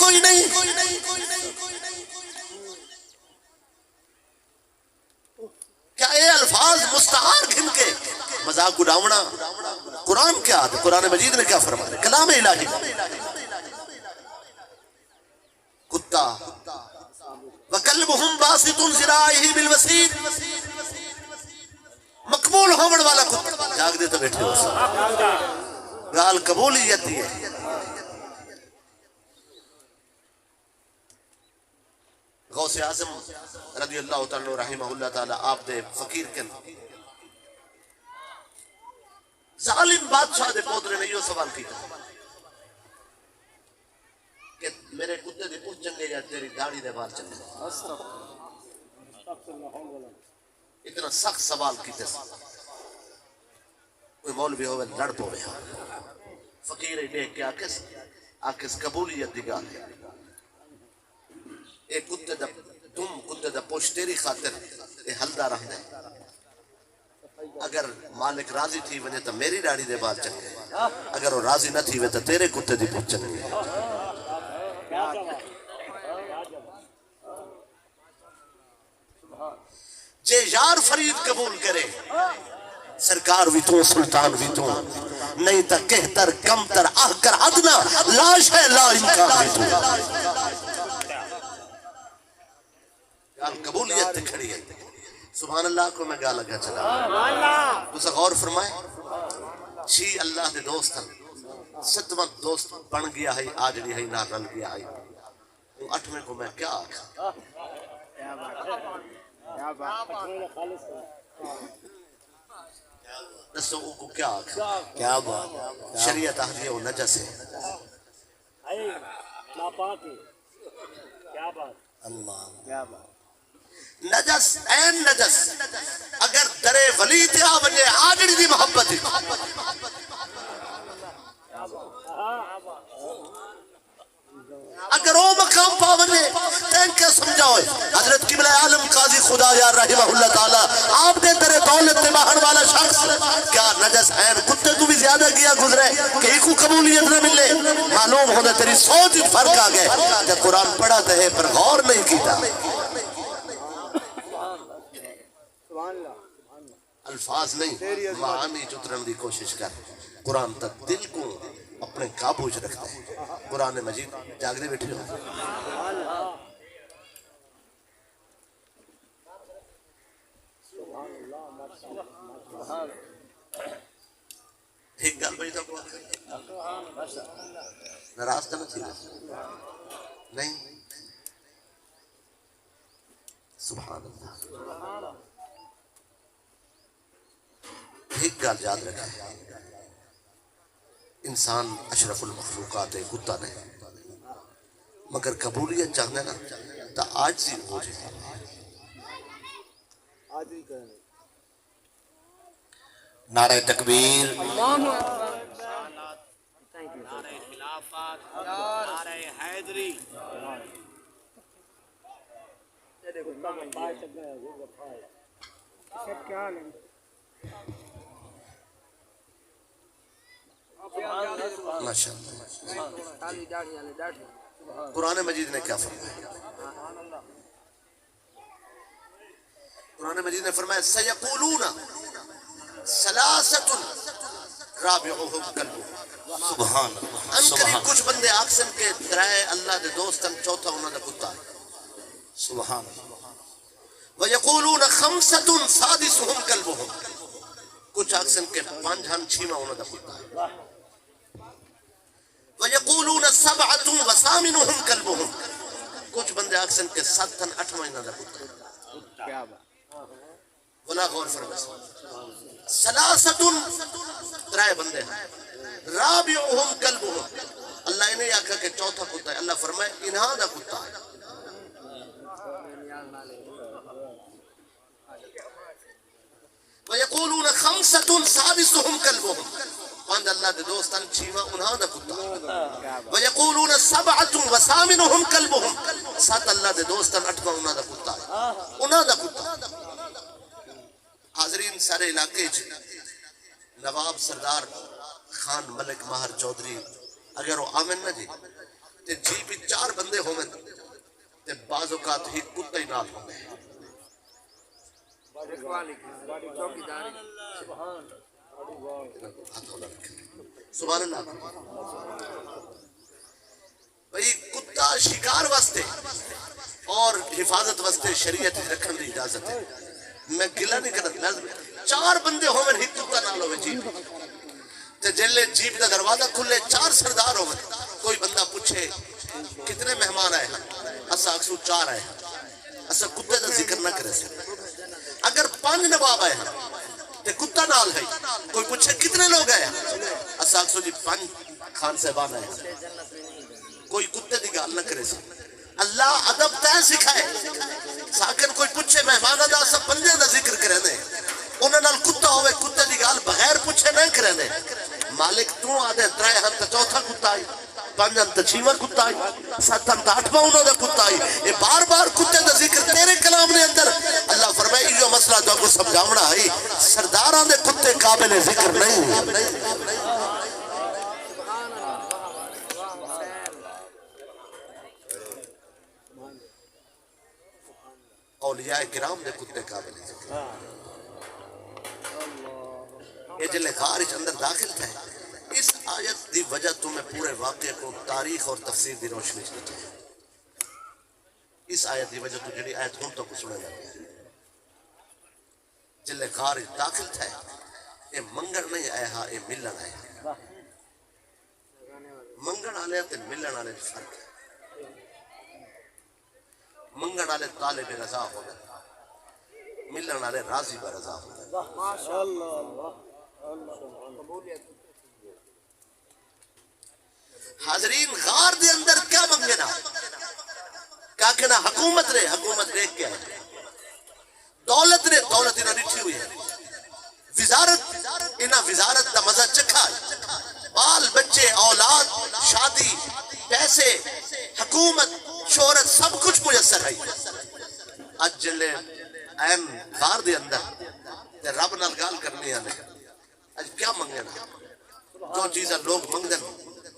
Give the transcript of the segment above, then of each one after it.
کوئی نہیں. کیا یہ الفاظ مستعار گھن کے مذاق اڑاونا قرآن کیا ہے؟ قرآن مجید نے کیا فرمایا؟ کلام الہی کتا وَكَلْبُهُمْ بَاسِطٌ ذِرَاعِهِ بِالْوَسِيدِ مقبول ہومڑ والا کتا جاگ دے تو بیٹھے ہو سب گال قبولیت دی ہے. غوث اعظم رضی اللہ تعالیٰ رحمہ اللہ تعالیٰ آپ دے فقیر کن ظالم بادشاہ دے پودرے نے یہ سوال کیا کہ میرے کتے دے پوچھ چنگے یا تیری داڑھی دے بال چنگے. اتنا سخت سوال کیتے کوئی مولوی ہوئے لڑ پوے فقیر دیکھ کے آکس قبولیت دی گال ہے. ایک کتے دا تم کتے دا پوچھ تیری خاطر اے حلدہ رہ دے. اگر مالک راضی تھی وجہ تو میری داڑھی دے بال چنگے, اگر وہ راضی نہ تھی وجہ تو تیرے کتے دی پوچھ چنگے. جے یار فرید قبول کرے سرکار بھی تو سلطان بھی تو نہیں تا کہتر کم تر آکر ادنا لاش ہے لا امکان بھی تو قبولیت تے کھڑی ہے. سبحان اللہ کو میں گا لگا چلا تو سے غور فرمائے چھی اللہ دے دوست ہیں ستواں دوست بن گیا ہے آجڑی ہے نہ رل گیا ہے. وہ اٹھویں کو میں کیا آکھا دسو کو کیا آکھا کیا بات شریعت آخری ہے وہ نجس ہے. اللہ نجس این نجس اگر درے ولی تھے آونے آجڑی دی محبت ہے. اگر وہ مقام پاونے تین کے سمجھاؤ حضرت قبلہ عالم قاضی خدا یا رحمہ اللہ تعالیٰ آپ دے ترے دولت تباہن والا شخص کیا نجس این کتے تو بھی زیادہ کیا گزرے کہ ایک کو قبولیت نہ ملے. معلوم ہونے تیری سوچ فرق آگئے کہ قرآن پڑھا ہے پر غور نہیں کیتا. الفاظ نہیں معانی چترن دی کوشش کر. قرآن تک دل کو اپنے قابو چ رکھتا ہے. قرآن مجید جاگنے بیٹھے ہو ایک گل بڑی تو ناراض تو تھی نہیں. سبحان اللہ ایک گل یاد رکھا ہے انسان اشرف المخلوقات ہے کتا نہیں مگر قبولیت چاہنے نا تا آج سی ہو جائے. نعرہ تکبیر نعرہ خلافت نعرہ حیدری ماشاءاللہ. قرآن مجید نے کیا فرمایا؟ قرآن مجید نے فرمایا سیقولون ثلاثۃ رابعہم کلبہم. سبحان اللہ ان قریب کچھ بندے آکسن کے ترائے اللہ دے دوستن چوتھا انہوں نے کتا ہے. سبحان اللہ. وَيَقُولُونَ خَمْسَةٌ سَادِسُهُمْ كَلْبُهُمْ کچھ آکسن کے پانچ ہم چھیمہ انہوں نے کتا ہے. وَيَقُولُونَ سَبْعَةٌ وَثَامِنُهُمْ كَلْبُهُمْ کچھ بندے آکسن کے ساتن اٹھواں انہوں نے کتا ہے. بلا غور فرمائے ثلاثۃ ترائے بندے ہیں رابعہم کلبہم اللہ انہیں آکھا کہ چوتھا کتا ہے. اللہ فرمائے انہاں دا کتا ہے. وَيَقُولُونَ خَمْسَةٌ سَادِسُهُمْ كَلْبُهُمْ پانچ اللہ دے دوستان چھیواں انہاں دا کتا ہے. وَيَقُولُونَ سَبْعَةٌ وَثَامِنُهُمْ كَلْبُهُمْ سات اللہ دے دوستان اٹھواں انہاں دا کتا ہے. انہاں دا کتا. حاضرین سارے علاقے نواب سردار خان ملک ماہر چودھری اگر وہ آمن نہ جی تے جی بھی 4 بندے ہوئے تے بعض اوقات ہی کتے ہی نال ہوئے سبحان اللہ بھئی کتا شکار واسطے اور حفاظت واسطے شریعت رکھن دی اجازت ہے میں گلا نہیں کرتا 4 بندے ہوئے ہی کتا نال ہوئے جیب تے جلے جیب دا دروازہ کھلے 4 سردار ہوئے کوئی بندہ پوچھے کتنے مہمان آئے ہیں اسا اکسو 4 آئے ہیں اسا کتے دا ذکر نہ کرے سے اگر 5 نواب آئے ہیں تے کتا نال ہے کوئی پوچھے کتنے لوگ آئے ہیں اسا اکسو جی 5 خان صاحبان آئے ہیں کوئی کتے دی گال نہ کرے سے اللہ ادب تے سکھائے ساکن کوئی پوچھے مہمان دا سب بندے دا ذکر کرے نے انہاں نال کتا ہوئے کتے دی گال بغیر پوچھے نہ کرے نے مالک تو آدھے 3 ہم تے چوتھا کتا آئی 5 ہم تے 6واں کتا آئی 7 ہم تے 8واں انہاں دا کتا آئی یہ بار بار کتے دا ذکر تیرے کلام نے اندر اللہ فرمائے یہ مسئلہ تو کو سمجھاونا ہے سرداراں دے کتے قابل ذکر نہیں اولیاء کرام دے کتے قابل ذکر یہ جلے خارج اندر داخل تھے اس آیت دی وجہ تمہیں پورے واقعے کو تاریخ اور تفسیر دی روشنی چلتا ہے اس آیت دی وجہ تو جڑی آیت ہم تو کو سنا جاتی ہے جلے خارج داخل تھے یہ منگن نہیں آیا ہاں یہ ملن آیا منگن آلے تے ملن آلے فرق ہے منگن آلے طالب رضا ہونا ملن آلے راضی برضا ہونا حاضرین غار دے اندر کیا منگنا کیا کہنا حکومت رے حکومت دیکھ کے ہے دولت رے دولت انہاں ڈٹھی ہوئی ہے وزارت انہاں وزارت دا مزہ چکھا ہے بال بچے اولاد شادی پیسے حکومت شہرت سب کچھ میسر ہے اج جلے اہم غار دے اندر تے رب نال گال کرنی ہے اج کیا منگنا جو چیزیں لوگ منگدن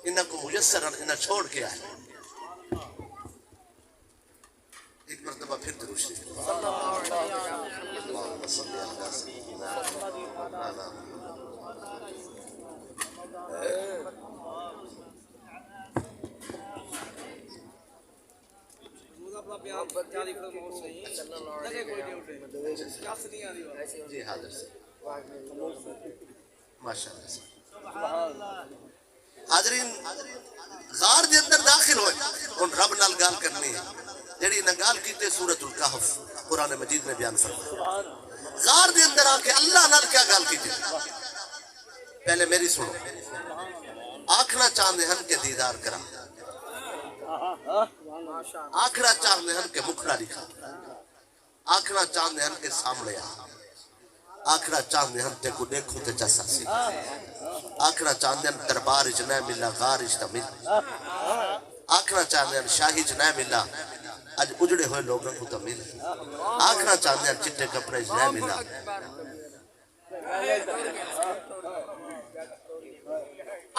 انہاں کو میسر انہاں چھوڑ کے آئے ایک مرتبہ پھر درود شریف اللہم صلی علی سیدنا جی حاضر سے ماشاءاللہ سے حاضرین غار دے اندر داخل ہوئے ان رب نال گال کرنی ہے جڑی نہ گال کیتے سورۃ الکہف قرآن مجید میں بیان فرمایا غار دے اندر آ کے اللہ نال کیا گال کیتے پہلے میری سنو آکھنا چاہتے ہیں کہ دیدار کرا آکھنا چاہتے ہیں کہ مکھڑا لکھا آکھنا چاہتے ہیں کہ سامنے آ آکھنا چاہتے ہیں تے کو دیکھوں تے چسا سی آکھنا چاہتے ہیں دربار اچ نہ ملا غار اچ مل آکھنا چاہتے ہیں شاہی اچ نہ ملا اج اجڑے ہوئے لوگوں کو تو مل آکھنا چاہتے ہیں چٹے کپڑے اچ نہ ملا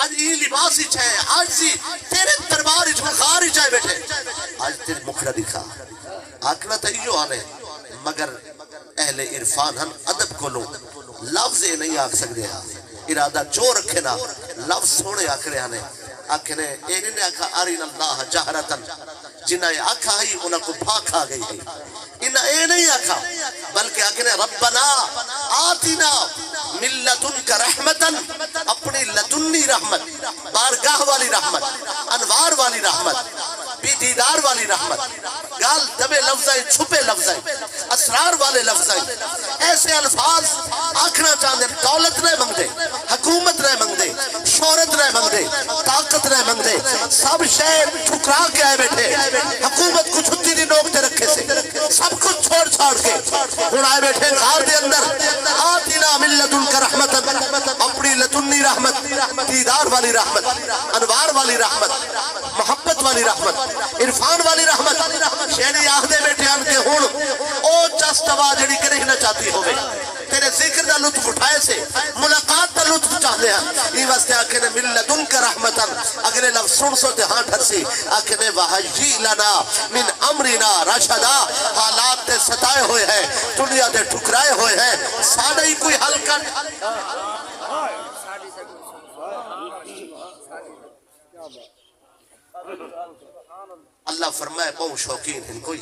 آج یہ لباس ہی چھے آج سی تیرے دربار ہی غار ہی چھائے بیٹھے آج تیرے مکھڑا دکھا آکھنا تا ہی جو آنے مگر اہل عرفان ہم ادب کو لوں لفظ نہیں آکھ سکتے ارادہ جو رکھے نا لفظ سوڑے آکھنے آنے آکھنے انہیں نے آکھا ارین اللہ جہرتن جنہیں آکھا ہی انہوں کو بھاک آ گئی ہے انہیں اے نہیں آکھا بلکہ آکھنے ربنا آتنا من لدنک رحمتن اپنی لدنی رحمت بارگاہ والی رحمت انوار والی رحمت بی دیدار والی رحمت گال دبے لفظائیں چھپے لفظائیں اسرار والے لفظائیں ایسے الفاظ آکھنا چاہتے ہیں دولت نہ منگ دے حکومت نہ منگ دے شہرت نہ منگ دے طاقت نہ منگ دے سب شہر ٹھکرا کے آئے بیٹھے حکومت کو چھتی دی نوک تے رکھے سے سب کچھ چھوڑ چھاڑ کے ان آئے بیٹھے غار دے اندر آتنا من لدنک رحمت اپنی لدنی رحمت دیدار والی رحمت انوار والی رحمت محبت والی رحمت عرفان والی رحمت شہری آہدے بیٹھے آن کے ہون او چستوا جڑی کرے ہی نہ چاہتی ہوئے تیرے ذکر دا لطف اٹھائے سے ملاقات دا لطف چاہتے ہیں یہ واسطے آکھے نے من لدنک رحمتا اگر آخر لفظ سن سو تے ہاں ٹھرسی آخر وحجی لنا من امرنا رشدا حالات دے ستائے ہوئے ہیں دنیا دے ٹھکرائے ہوئے ہیں ساڑھے ہی کوئی حل کر اللہ فرمائے بہت شوقین ہیں کوئی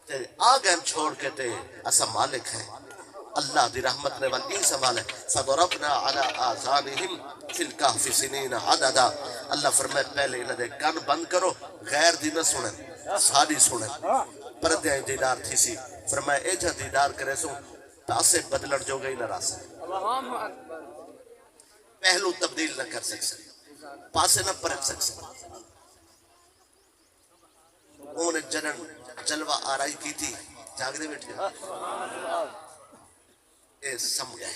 تے آگے ہم چھوڑ کے تے اسا مالک ہے اللہ دی رحمت نے والی سوال ہے فضربنا على آذانہم فی الکہف سنین عددا اللہ فرمائے پہلے انہاں دے کان بند کرو غیر دی نہ سنن ساری سنن پردیاں دیدار تھی سی فرمائے اے جا دیدار کرے سو تاسے بدلڑ جو گئی نہ راسے پہلو تبدیل نہ کر سکتے پاسے نہ پرک سکتے انہیں جنن جلوہ آرائی کی تھی جاگ دے بیٹھے اے سم گئے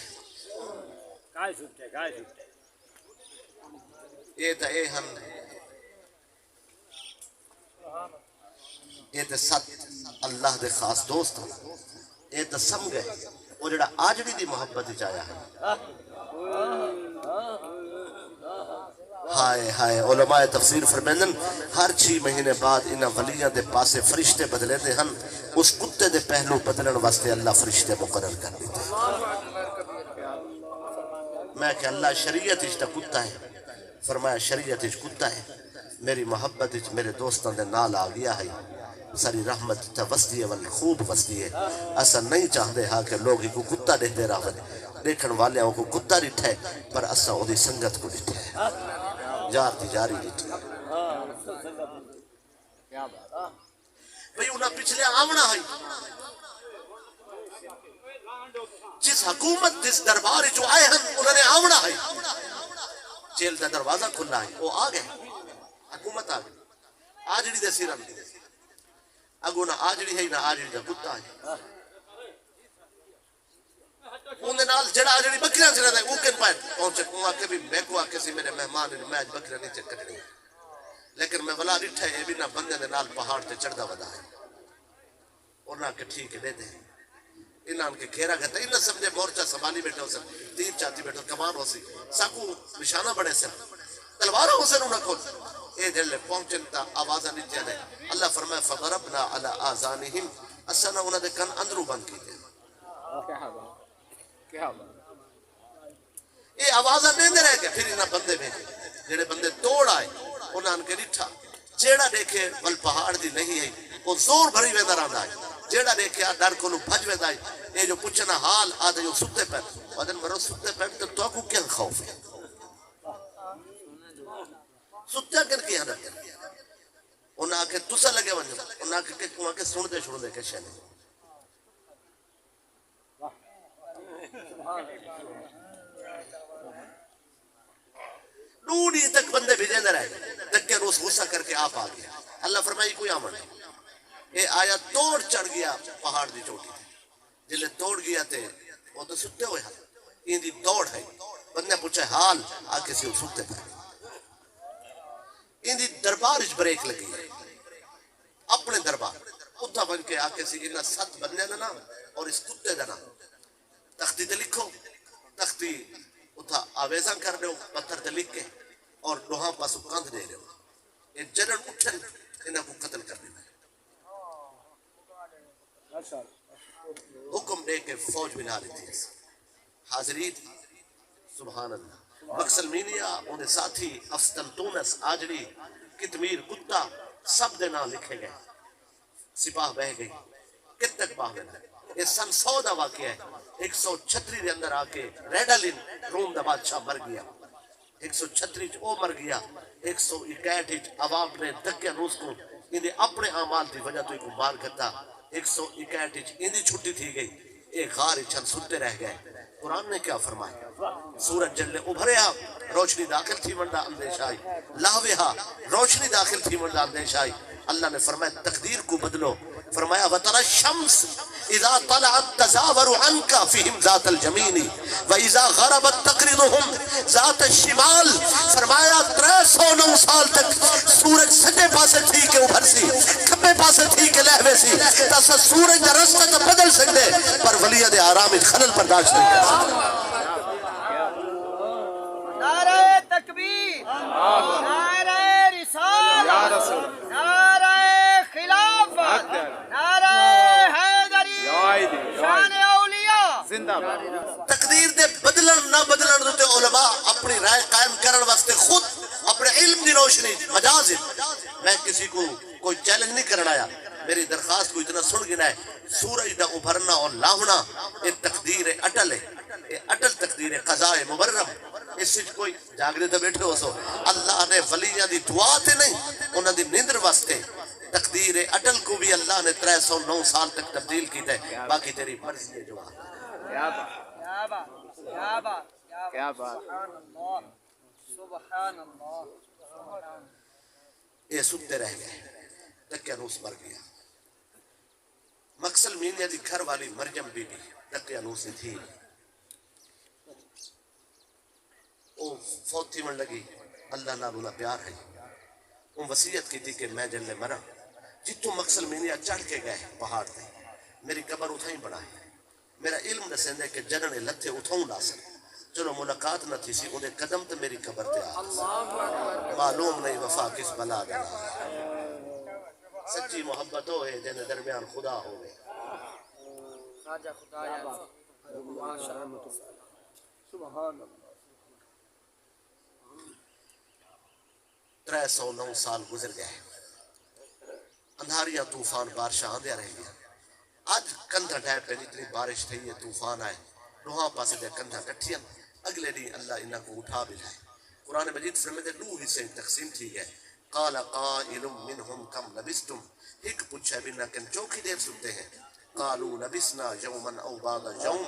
اے تا اے ہم اے تا ست اللہ دے خاص دوست ہیں اے تا سم گئے وہ جڑا آجڑی دی محبت جایا ہے ہائے ہائے علماء تفسیر فرمیندن ہر 6 مہینے بعد انہاں ولیاں دے پاسے فرشتے بدلے دے ہن اس کتے دے پہلو بدلن واسطے اللہ فرشتے مقرر کر دیتے میں کہ اللہ شریعت اجتا کتا ہے فرمایا شریعت اج کتا ہے میری محبت اج میرے دوستان دے نال آ گیا ہے ساری رحمت تا وستی ہے ولی خوب وستی ہے ایسا نہیں چاہتے ہاں کہ لوگ ہی کو کتا دیکھتے رہا دیکھن والے کو کتا ڈٹھے پر اسا وہ دی سنگت کو ڈٹھے جار دی جاری ڈٹھے بھئی انہاں پچھلے آمنا ہے جس حکومت جس دربار جو آئے ہیں انہوں نے آمنا ہے جیل دا دروازہ کھلا ہے وہ آ گئے حکومت آ گئی آجڑی دے سیرم اگو نہ آجڑی ہے نہ آجڑی دا کتا ہے انہیں نال جڑا آجڑی بکریاں سے رہتا ہے اوکن پائے پہنچے کوں آکے بھی میں کو آکے سی میرے مہمان میں آج بکریاں نہیں چک کرنی لیکن میں ولا رٹھا ہے یہ بھی نہ بندے دے نال پہاڑ تے چڑھدا ودا ہے اور نہ کہ ٹھیک ہے دے دے انہاں کے گھیرا گھتا انہاں سمجھے مورچہ سنبھالی بیٹھے ہو سن تیر چاہتی بیٹھے کمان ہو سی ساکو نشانہ بڑے سن تلوارہ ہو سن انہاں کو اے جلے پہنچن تا آوازہ نیچے آنے اللہ فرمائے فضربنا علی آذانہم اسنا انہاں دے کن اندرو بند کی دے یہ آوازہ نہیں دے رہے گے پھر انہاں بندے بھیجے جڑے بندے توڑ آئے انہاں ان کے ریٹھا جیڑا دیکھے ول پہاڑ دی نہیں ہے وہ زور بھری ویدہ رہا ہے جیڑا دیکھے ڈر کو بھج ویدہ ہے یہ جو پوچھنا حال آدھے جو ستے پہن وادن مرو ستے پہن تو کو کیا خوف ہے ستے کر کے یہاں رکھتے انہاں آکے تسا لگے ونجا انہاں آکے سن دے کہ شہنے ڈوڑی تک بندے بھیجے نہ رہے تک کہ روز غصہ کر کے آپ آگیا اللہ فرمائی کوئی آمن ہے یہ آیا توڑ چڑھ گیا پہاڑ دی چوٹی تھی جلے توڑ گیا تھے وہ تو ستے ہوئے حال یہ دی دوڑ ہے بندے پوچھے حال آکے سی وہ ستے پہ یہ دی دربار اچ بریک لگی ہے اپنے دربار اتھا بن کے آکے سی انہا 7 بندے دا نام اور اس کتے دا نام تختی تے لکھو تختی اتھا آویزاں کر دے ہو پتھر تے لکھ کے اور لوہاں پاسو کاندھ دے رہے ہو یہ جنن اٹھن انہاں کو قتل کر دینا حکم دے کے فوج بنا لیتی ہے حاضرین سبحان اللہ مکسلمینیا انہیں ساتھی افستنتونس آجڑی کتمیر کتا سب دے نام لکھے گئے سپاہ بہ گئی کتک باہ میں یہ سن 100 دا واقعہ ہے 136 دے اندر آکے ریڈلن روم دا بادشاہ مر گیا 136 او مر گیا 161 عوام نے دکے روس کو انہیں اپنے اعمال دی وجہ تو ایک مار کرتا 161 انہیں چھٹی تھی گئی ایک غار چھن سنتے رہ گئے قرآن نے کیا فرمایا سورج جلے ابھریا روشنی داخل تھی منڈا اندیش آئی لاویہا روشنی داخل تھی منڈا اندیش آئی اللہ نے فرمایا تقدیر کو بدلو فرمایا وَتَرَ الشَّمْسِ اِذَا طَلَعَتْ تَزَاوَرُ عَنْكَ فِيهِمْ ذَاتَ الْجَمِينِ وَإِذَا غَرَبَتْ تَقْرِضُهُمْ ذَاتَ الشِّمَالِ فرمایا 309 سال تک سورج سجے پاسے تھی کہ ابھر سی کھبے پاسے تھی کہ لہوے سی تاسا سورج دا رستہ تو بدل سکتے پر ولی دے آرام خلل برداشت نہیں کر سکتے نعرہ تکبیر نعرہ زندہ باد تقدیر دے بدلن نہ بدلن تے علماء اپنی رائے قائم کرن واسطے خود اپنے علم دی روشنی مجاز ہے. میں کسی کو کوئی چیلنج نہیں کرنا آیا, میری درخواست کو اتنا سن گنا ہے, سورج دا ابھرنا اور لاہنا یہ تقدیر اٹل ہے, یہ اٹل تقدیر قضاء مبرم. اس سے کوئی جاگرے تے بیٹھے ہو سو, اللہ نے ولیاں دی دعا تے نہیں انہاں دی نیندر واسطے تقدیر اٹل کو بھی اللہ نے 309 سال تک تبدیل کیتا ہے. باقی تیری مرضی ہے جو کیا بات کیا بات کیا بات سبحان اللہ. یہ سکتے رہ گئے, دقیانوس مر گیا. مقصل مینیا دی گھر والی مریم بی بی دقیانوس تھی, وہ فوت تھی من لگی, اللہ نالونا پیار ہے. وہ وصیت کی تھی کہ میں جلے مرا جتوں مقصل مینیا چڑھ کے گئے پہاڑ تے, میری قبر اتھائی بنا ہے. میرا علم نسندے کہ جننے لتھے اتھاؤں نہ سن, چلو ملاقات نہ تھی سی انہیں قدم تے میری قبر تے آ. معلوم نہیں وفا کس بلا دینا, سچی محبت ہوئے جن درمیان خدا ہوئے. راجہ خدایا سبحان اللہ. 309 سال گزر گئے, اندھاریاں طوفان بارشاں آندیا رہ گیا. آج کندھا ڈھے پہ اتنی بارش تھی ہے, طوفان آئے, روحاں پاسے دے کندھا کٹھیاں. اگلے دن اللہ انہاں کو اٹھا بھی لائے. قرآن مجید فرمائے دے 2 حصے تقسیم تھی گئے. قال قائل منہم کم لبستم, ایک پوچھا بنا کن چوکی دیر سکتے ہیں. قالوا لبسنا یوما او بعض یوم,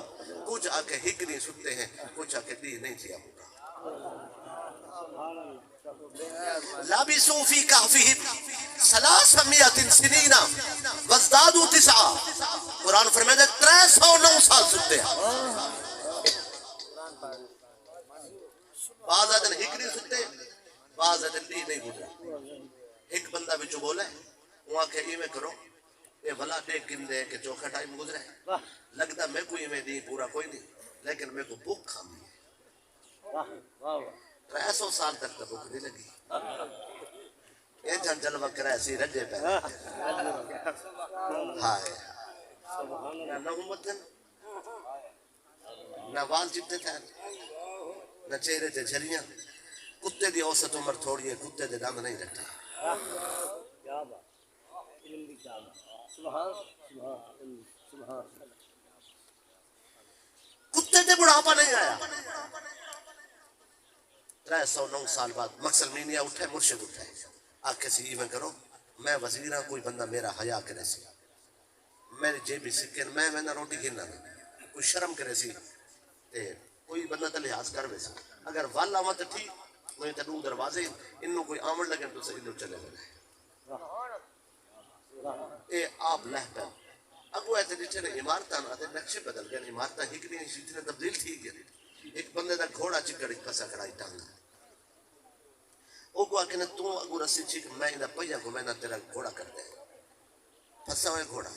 کچھ آکے ہک نہیں سکتے ہیں, کچھ آکے دی نہیں تھیا ہوگا. لابسوا فی کہفہم 300 سنین وازدادوا 9. قرآن فرمائے دے 309 سال سکتے ہیں. بعض دن ہک نہیں سکتے, بعض دن دی نہیں گزرا. ایک بندہ بچو بولا ہے, وہاں کہ ایمیں کرو, یہ بھلا دیکھ گن دے کہ چوکھا ٹائم گزرے, لگتا میں کوئی ایمیں دی پورا کوئی نہیں, لیکن میں کو بھوک کھانی ہے. 300 سال تک تو بھوک نہیں لگی. یہ جن جلوہ کرا ایسی رجے پہ ہائے, نہ امتن نہ وال چپتے تھے, نہ چہرے تھے جھلیاں. کتے دی اوسط عمر تھوڑی ہے, کتے دے دم نہیں رکھتے. کتے دے بڑھاپا نہیں آیا. 309 سال بعد مقصل مینیا اٹھے, مرشد اٹھے, آگ کسی ایمیں کرو, میں وزیرہ کوئی بندہ میرا حیا کرے سی, میری جیبی سکن میں نہ روٹی کھینا نہیں, کوئی شرم کرے سی, کوئی بندہ تا لحاظ کر ویسا. اگر والا مت ٹھیک میں تا 2 دروازے انہوں کوئی آمن لگے تو سے انہوں چلے لگے. اے آپ لہ پہ اگو ایتے دیچے نے عمارتان آتے نقشے بدل گئے, عمارتان ہی کنی شیطی نے تبدیل تھی گیا. ایک بندے دا گھوڑا چکڑی پسا کڑائی ٹانگا, او کو آکے نے تو اگو رسی چیک میں انہا پہیا کو میں نہ تیرا گھوڑا کر دے. پسا ہوئے گھوڑا,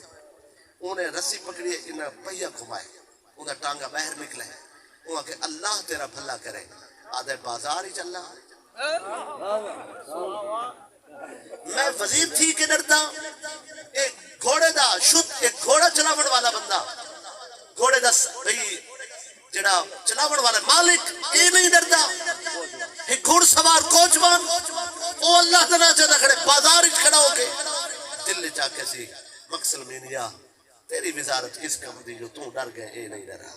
انہیں رسی پکڑی انہا پہیا گھمائے, انہا ٹانگا باہر نکلے. وہ آکے اللہ تیرا بھلا کرے, آدھے بازار ہی چل رہا. میں وزیر تھی کہ ڈرتا, ایک گھوڑے دا شد, ایک گھوڑا چلاوڑ والا بندہ, گھوڑے دا جڑا چلاوڑ والا مالک اے نہیں ڈرتا. ایک گھوڑ سوار کوچوان او اللہ تنا چاہتا کھڑے بازار ہی کھڑا ہو کے دل چاہ کے سی مقصل مینیا تیری وزارت کس کم دی جو تو ڈر گئے, اے نہیں ڈرا.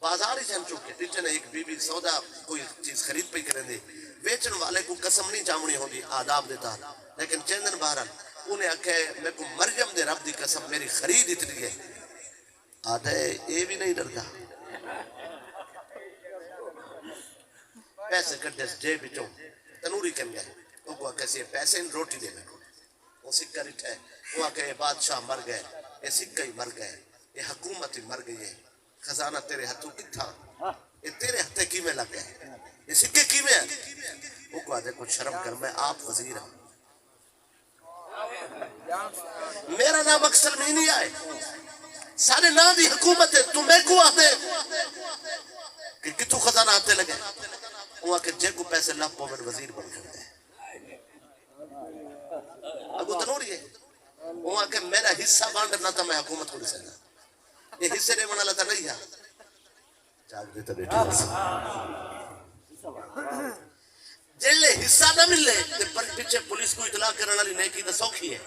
بازار ہی چن چکے ٹیچن ایک بی بی سودا کوئی چیز خرید پہ کریں دے, ویچن والے کو قسم نہیں چامنی ہوں دی آداب دیتا, لیکن چندن بہران انہیں آکھے میں کو مریم دے رب دی قسم میری خرید اتنی ہے. آدھے اے بھی نہیں ڈرتا. پیسے کٹے سے جے بچوں تنوری کم گئے, وہ کو کیسے پیسے ان روٹی دے میں کو, وہ سکہ رٹھے, وہ کہ بادشاہ مر گئے, یہ سکہ ہی مر گئے, یہ حکومت ہی مر گئی ہے, خزانہ تیرے ہتھوں کی تھا, یہ تیرے ہتھے کی میں لگ گئے, یہ سکے کی میں ہے. وہ کو آدھے کچھ شرم کر, میں آپ وزیر ہوں, میرا نام اکثر میں نہیں آئے, سارے نا دی حکومت ہے, تم میں کو آتے کہ کتوں خزانہ آتے لگے. وہاں کہ جے کو پیسے لپ پومن وزیر بن کر دے. ابو تنوری ہے, وہاں کہ میرا حصہ بانڈ نہ تھا, میں حکومت کو نہیں سکتا. یہ حصے نے منا لتا نہیں ہے جاگ دیتا بیٹھے جلے حصہ نہ ملے تے پر پیچھے پولیس کو اطلاع کرنے والی نیکی تے سوکھی ہے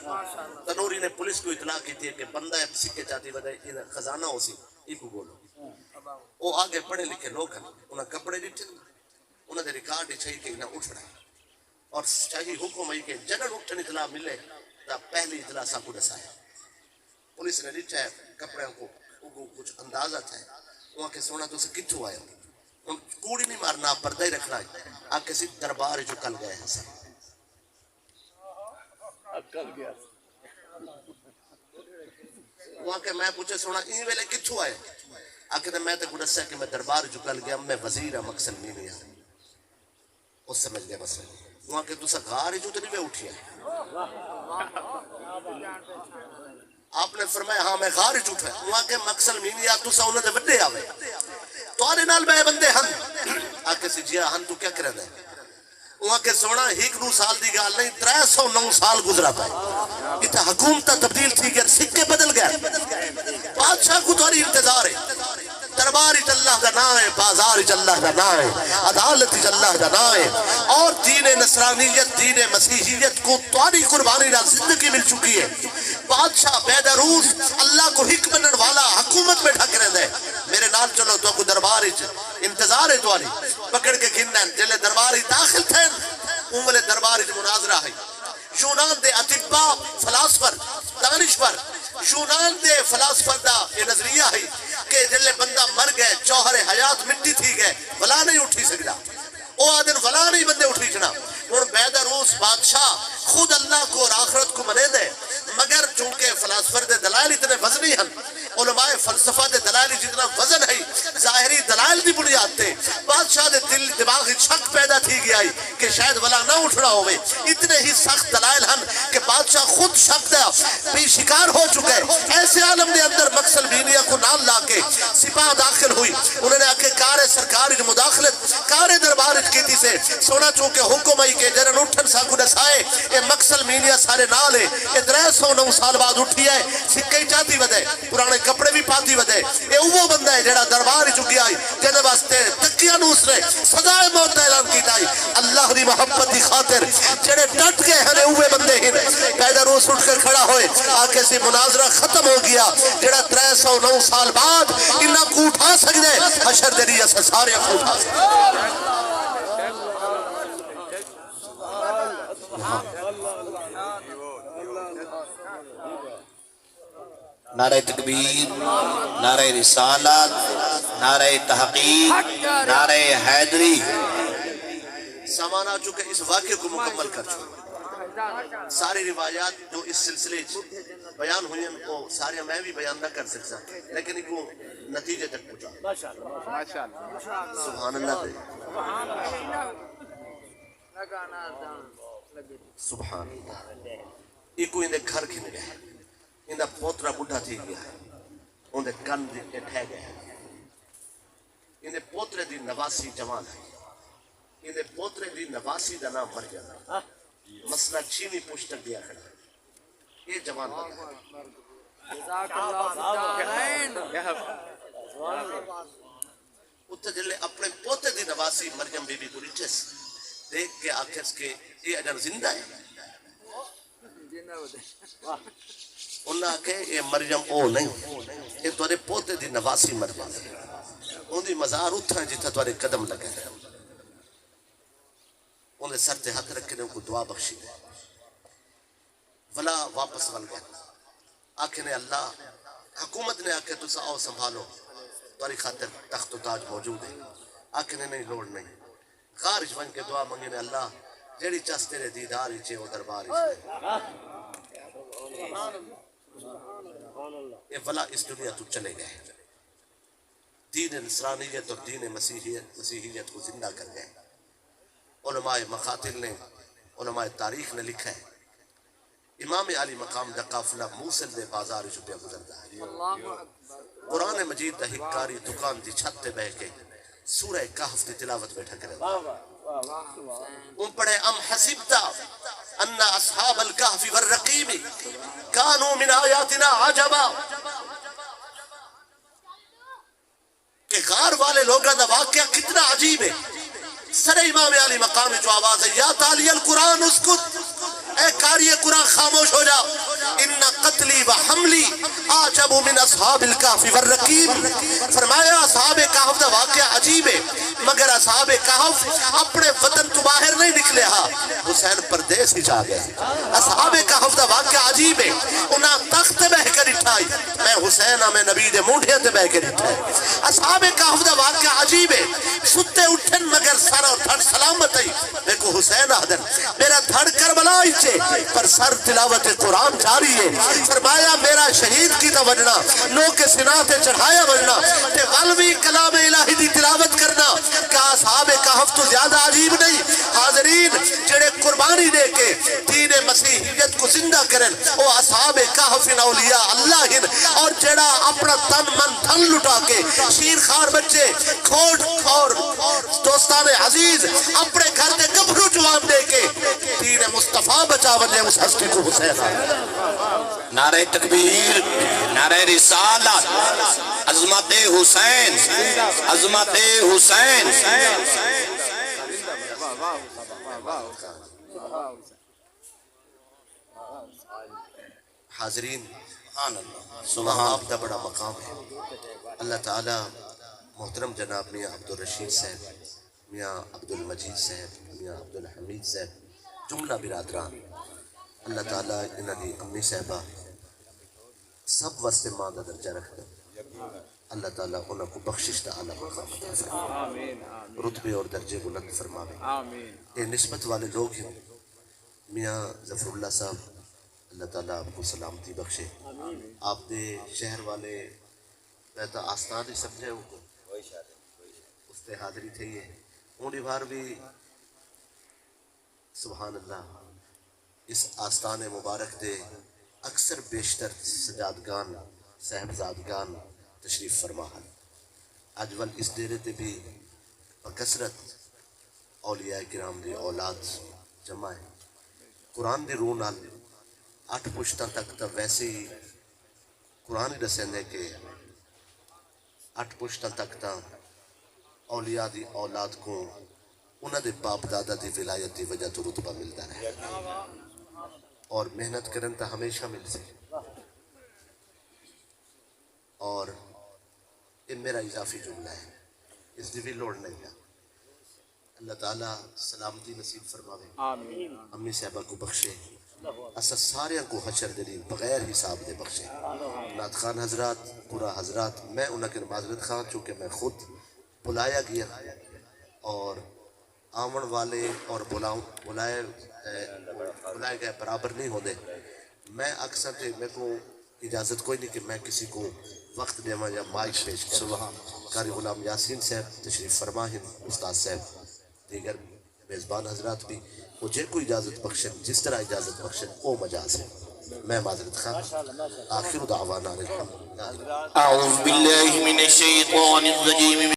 تنوری نے پولیس کو اطلاع کی تھی کہ بندہ ہے سکے چاہتی وجہ یہ خزانہ ہو سی ایک بولو وہ آگے پڑھے لکھے لوگ ہیں انہاں کپڑے ڈٹھے انہاں دے ریکارڈ چاہیے کہ انہاں اٹھ رہا اور چاہیے حکم ہے کہ جنرل اٹھن اطلاع ملے تا پہلی اطلاع سا کو دسائے پولیس نے ڈٹھا ہے کپڑے کو کچھ اندازہ تھا وہاں کے سونا تو سے کتھوں آئے ان کوڑی نہیں مارنا پردہ ہی رکھنا ہے آپ کسی دربار جو کل گئے ہیں سر وہاں کے میں پوچھے سونا این ویلے کتھوں آئے آکے میں تے کو دسیا کہ میں دربار جو کل گیا میں وزیر ہم مقصد نہیں لیا اس سمجھ گیا مسئلہ وہاں کے دوسرا گھار جو تے نہیں میں اٹھیا آپ نے فرمایا ہاں میں غار اٹھا ہے وہاں کے مقصد نہیں لیا تو سا انہوں نے بڑے آوے تو آنے نال میں بندے ہن آکے سی جیا ہن تو کیا کرے دے وہاں کے سونا ایک نو سال دی گال نہیں 309 سال گزرا پائے اتنا حکومتہ تبدیل تھی گیا سکے بدل گیا بادشاہ کو تاری انتظار ہے دربار اللہ دا نام ہے بازار اللہ دا نام ہے عدالت اللہ دا نام ہے اور دین نصرانیت دین مسیحیت کو تاری قربانی نہ زندگی مل چکی ہے بادشاہ بیدروز اللہ کو حکم بنن والا حکومت میں ٹھک رہے ہیں میرے نال چلو تو کو دربار انتظار ہے تواری پکڑ کے گھنن جلے درباری داخل تھے انہوں دربار مناظرہ ہے یونان دے اطباء فلاسفر دانشور یونان دے فلاسفر دا یہ نظریہ ہے کہ جلے بندہ مر گئے چوہر حیات مٹی تھی گئے ولا نہیں اٹھی سکتا او آدن ولا نہیں بندے اٹھی جنا اور بیدروس بادشاہ خود اللہ کو اور آخرت کو منے دے مگر چونکہ فلاسفر دے دلائل اتنے وزنی ہیں علماء فلسفہ دے دلائل جتنا وزن ہے ظاہری دلائل دی بنیاد تے بادشاہ دے دل دماغی شک پیدا تھی گیا ہے کہ شاید ولا نہ اٹھنا ہوئے اتنے ہی سخت دلائل ہیں کہ بادشاہ خود شک دا بھی شکار ہو چکے ایسے عالم دے اندر مقصد بینیہ کو نام لا کے سپاہ داخل ہوئی انہوں نے آکے کار سرکاری مداخلت کار دربار کیتی سے سونا چونکہ حکم آئی کہ جنن اٹھن سا کو نسائے اے مقصد بینیہ سارے نالے اے 309 سال بعد اٹھی ہے سکے چاہتی ودے پرانے کپڑے بھی پاتی ودے اے وہ بندہ ہے جڑا دربار چکی آئی جنہ واسطے تکیہ نوس نے سزائے موت دا اعلان کیتا ہے اللہ دی محبت دی خاطر جڑے ڈٹ گئے ہیں اوے بندے ہیں پیدا روز اٹھ کر کھڑا ہوئے آکے سے مناظرہ ختم ہو گیا جڑا 309 سال بعد انہاں کو اٹھا سکتے حشر دے لئے سے سارے کو اٹھا سکتے نعرہ تکبیر نعرہ رسالت نعرہ تحقیق نعرہ حیدری سامان آ چکے اس واقعے کو مکمل کر چکے ساری روایات جو اس سلسلے بیان ہوئی ہیں وہ سارے میں بھی بیان نہ کر سکتا لیکن ایک وہ نتیجے تک پہنچا سبحان اللہ دے سبحان اللہ ایک کو اندھے گھر کھن گئے اندھا پوترا بڑھا تھی گیا اندھے کن ٹھہ گئے اندھے پوترے دی نواسی جوان ہے اندھے پوترے دی نواسی دا نام مر جانا مسئلہ چینی پوچھتر دیا کھڑا یہ جوان بنا اتھا جلے اپنے پوتے دی نواسی مریم بی بی کو ریچس دیکھ کے آخر کے یہ اجر زندہ ہے انہاں کہ یہ مریم او نہیں یہ توڑے پوتے دی نواسی مریم ان دی مزار اتھا جتا توڑے قدم لگے دے انہیں سر تے ہاتھ رکھے دے ان کو دعا بخشی دے ولا واپس ول گئے آکھے نے اللہ حکومت نے آکھے تو سا آؤ سنبھالو توری خاطر تخت و تاج موجود ہے آکھے نے نہیں لوڑ نہیں خارج بن کے دعا منگے نے اللہ جیڑی چاس تیرے دیدار ہی چھے وہ دربار ہی چھے یہ ولا اس دنیا تو چلے گئے دین نصرانیت اور دین مسیحیت کو زندہ کر گئے علماء مقاتل نے علماء تاریخ نے لکھا ہے امام علی مقام دا قافلہ موصل دے بازار چھپے گزرتا ہے قرآن مجید دا ہکاری دکان دی چھت تے بہ کے سورہ کہف دی تلاوت بیٹھا کرے ان پڑھے ام حسبتا ان اصحاب الکہف والرقیم کانوا من آیاتنا عجبا کہ غار والے لوگوں کا واقعہ کتنا عجیب ہے. سر امام علی مقام جو آواز ہے یا تالی القرآن اسکت، اے قاری قرآن خاموش ہو جا. ان قتلی و حملی آجب من اصحاب الکہف والرقیم. فرمایا اصحاب کہف کا واقعہ عجیب ہے، مگر اصحاب کہف اپنے وطن تو باہر نہیں نکلے ہاں، حسین پردیس ہی جا گئے. اصحاب کہف کا واقعہ عجیب ہے، انہاں تخت بہ کر اٹھائی، میں حسین میں نبی دے مونڈھے تے بہ کر اٹھائے. اصحاب کہف کا واقعہ عجیب ہے، ستے اٹھن مگر سر اور دھڑ سلامت ہے. دیکھو حسین آدھر میرا دھڑ کربلا ہی پر سر تلاوت قرآن جاری ہے. فرمایا میرا شہید کی تا وجنا، نو کے سنا تے چڑھایا وجنا، تے غلوی کلام الہی دی تلاوت کرنا. کہا اصحاب کہف تو زیادہ عجیب نہیں. حاضرین جڑے قربانی دے کے دین مسیحیت کو زندہ کرن وہ اصحاب کہف اولیاء اللہ ہن، اور جڑا اپنا تن من دھن لٹا کے شیر خار بچے کھوٹ اور دوستان عزیز اپنے گھر دے گبھرو جوان دے کے دین مصطفیٰ بچا بنے اس ہستی کو حسین آئے. نعرہ تکبیر، نعرہ رسالت، عظمت حسین، عظمت حسین. حاضرین سبحان اللہ، سبحان آپ دا بڑا مقام ہے. اللہ تعالیٰ محترم جناب میاں عبدالرشید صاحب، میاں عبدالمجید صاحب، میاں عبدالحمید صاحب، جملہ برادران، اللہ تعالیٰ انہاں دی امی صاحبہ سب واسطے ماں دا درجہ رکھتا. اللہ تعالیٰ انہاں کو بخشش دا اعلیٰ مقام عطا فرمائے، رتبے اور درجے بلند فرمائے. یہ نسبت والے لوگ ہیں. میاں ظفر اللہ صاحب اللہ تعالیٰ آپ کو سلامتی بخشے. آپ دے شہر والے بیتا آستان ہی سمجھے ہو اس تے حاضری تھے. یہ اونی بار بھی سبحان اللہ اس آستان مبارک دے اکثر بیشتر سجادگان صاحبزادگان تشریف فرما ہیں. آج ول اس ڈیرے تے بھی بکثرت اولیاء کرام دی اولاد جمع ہے. قرآن دی روح نال 8 پشتاں تک تا ویسے ہی قرآن ہی دسیں دے کہ 8 پشتاں تک تا اولیاء دی اولاد کو انہاں دے باپ دادا دی ولایت دی وجہ تو رتبہ ملتا رہے، اور محنت کرن تا ہمیشہ مل سے. اور یہ میرا اضافی جملہ ہے، اس دی بھی لوڑ نہیں ہے. اللہ تعالیٰ سلامتی نصیب فرماوے، امی صاحبہ کو بخشے، اسا سارے کو حشر دلیل بغیر حساب دے بخشے. نعت خان حضرات، پورا حضرات، میں انہاں کے معذرت خان چونکہ میں خود بلایا گیا اور آمن والے اور بلائے گئے برابر نہیں ہوتے. میں اکثر تھے میرے کو اجازت کوئی نہیں کہ میں کسی کو وقت دے یا مائک پیش کروں. قاری غلام یاسین صاحب تشریف فرما ہیں، استاد صاحب، دیگر میزبان حضرات بھی مجھے کوئی اجازت بخشن، جس طرح اجازت بخشن وہ مجاز ہے. میں معذرت خواہ. آخر دعوانا الحمدللہ. اعوذ باللہ من الشیطان الرجیم.